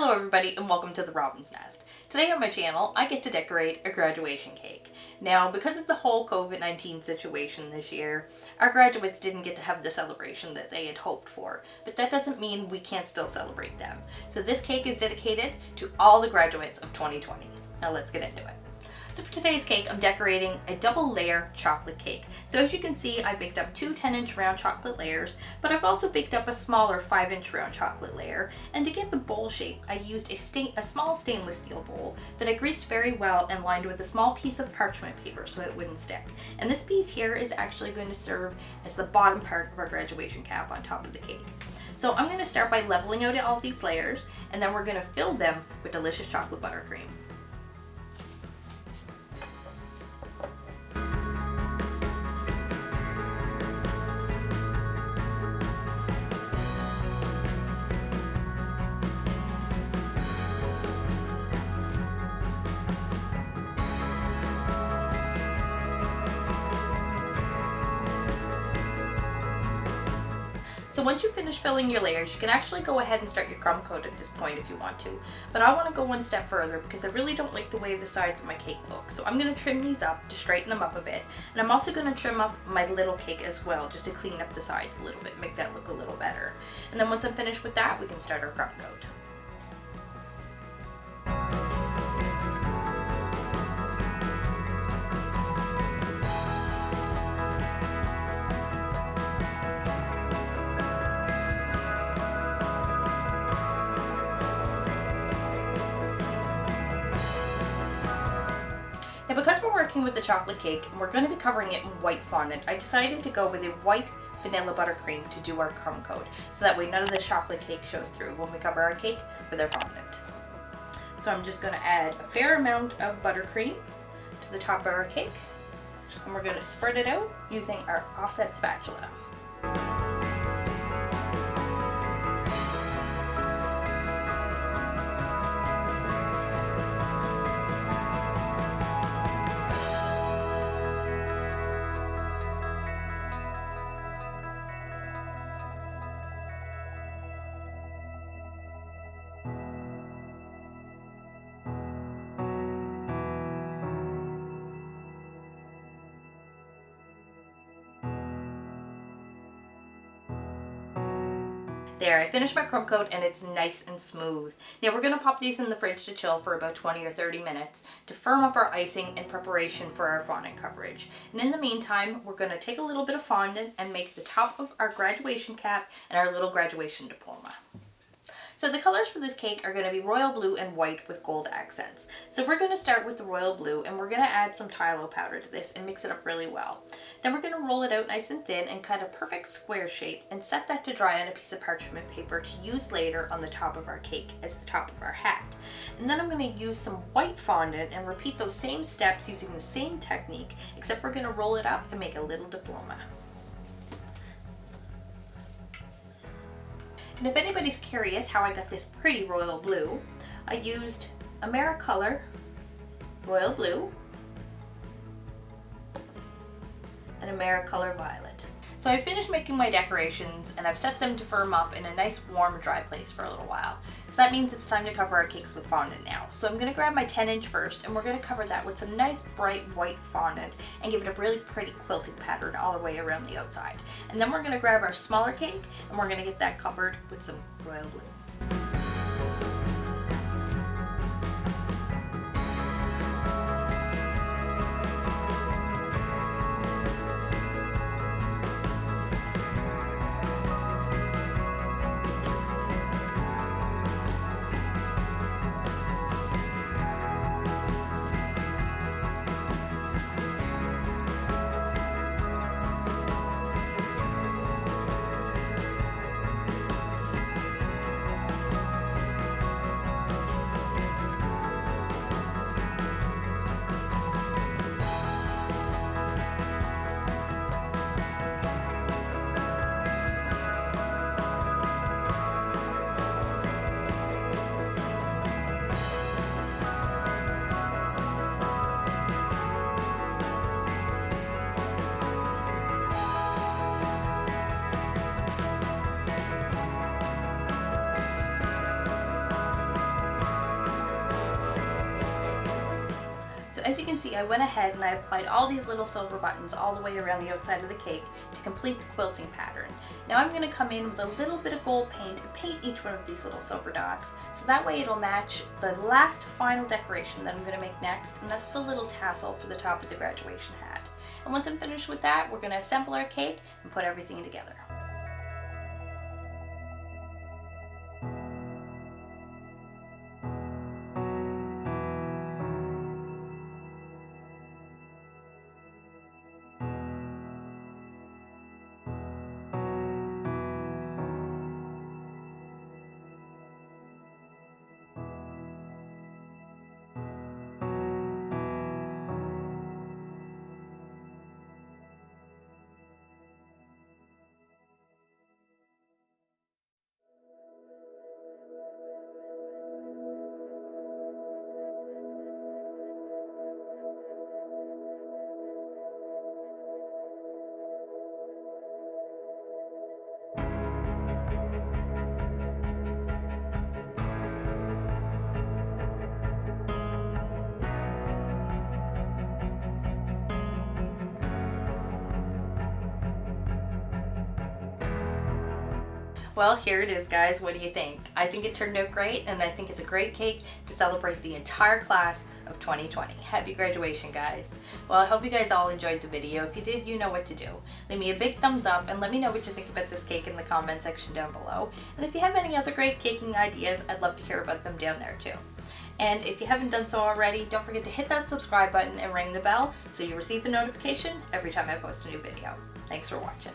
Hello everybody and welcome to the Robin's Nest. Today on my channel I get to decorate a graduation cake. Now because of the whole COVID-19 situation this year, our graduates didn't get to have the celebration that they had hoped for, but that doesn't mean we can't still celebrate them. So this cake is dedicated to all the graduates of 2020. Now let's get into it. So for today's cake, I'm decorating a double layer chocolate cake. So as you can see, I baked up two 10-inch round chocolate layers, but I've also baked up a smaller 5-inch round chocolate layer. And to get the bowl shape, I used a small stainless steel bowl that I greased very well and lined with a small piece of parchment paper so it wouldn't stick. And this piece here is actually going to serve as the bottom part of our graduation cap on top of the cake. So I'm going to start by leveling out all these layers, and then we're going to fill them with delicious chocolate buttercream. So once you finish filling your layers, you can actually go ahead and start your crumb coat at this point if you want to. But I want to go one step further because I really don't like the way the sides of my cake look. So I'm going to trim these up to straighten them up a bit. And I'm also going to trim up my little cake as well, just to clean up the sides a little bit, make that look a little better. And then once I'm finished with that, we can start our crumb coat. Now because we're working with the chocolate cake and we're going to be covering it in white fondant, I decided to go with a white vanilla buttercream to do our crumb coat, so that way none of the chocolate cake shows through when we cover our cake with our fondant. So I'm just going to add a fair amount of buttercream to the top of our cake, and we're going to spread it out using our offset spatula. There, I finished my crumb coat and it's nice and smooth. Now we're going to pop these in the fridge to chill for about 20 or 30 minutes to firm up our icing in preparation for our fondant coverage. And in the meantime, we're going to take a little bit of fondant and make the top of our graduation cap and our little graduation diploma. So the colors for this cake are going to be royal blue and white with gold accents. So we're going to start with the royal blue and we're going to add some phthalo powder to this and mix it up really well. Then we're going to roll it out nice and thin and cut a perfect square shape and set that to dry on a piece of parchment paper to use later on the top of our cake as the top of our hat. And then I'm going to use some white fondant and repeat those same steps using the same technique, except we're going to roll it up and make a little diploma. And if anybody's curious how I got this pretty royal blue, I used AmeriColor Royal Blue and AmeriColor Violet. So I finished making my decorations and I've set them to firm up in a nice warm dry place for a little while. So that means it's time to cover our cakes with fondant now. So I'm going to grab my 10-inch first and we're going to cover that with some nice bright white fondant and give it a really pretty quilted pattern all the way around the outside. And then we're going to grab our smaller cake and we're going to get that covered with some royal blue. as you can see, I went ahead and I applied all these little silver buttons all the way around the outside of the cake to complete the quilting pattern. Now I'm going to come in with a little bit of gold paint and paint each one of these little silver dots, so that way it'll match the last final decoration that I'm going to make next, and that's the little tassel for the top of the graduation hat. And once I'm finished with that, we're going to assemble our cake and put everything together. Well, here it is, guys. What do you think? I think it turned out great, and I think it's a great cake to celebrate the entire class of 2020. Happy graduation, guys. Well, I hope you guys all enjoyed the video. If you did, you know what to do. Leave me a big thumbs up and let me know what you think about this cake in the comment section down below. And if you have any other great caking ideas, I'd love to hear about them down there too. And if you haven't done so already, don't forget to hit that subscribe button and ring the bell so you receive a notification every time I post a new video. Thanks for watching.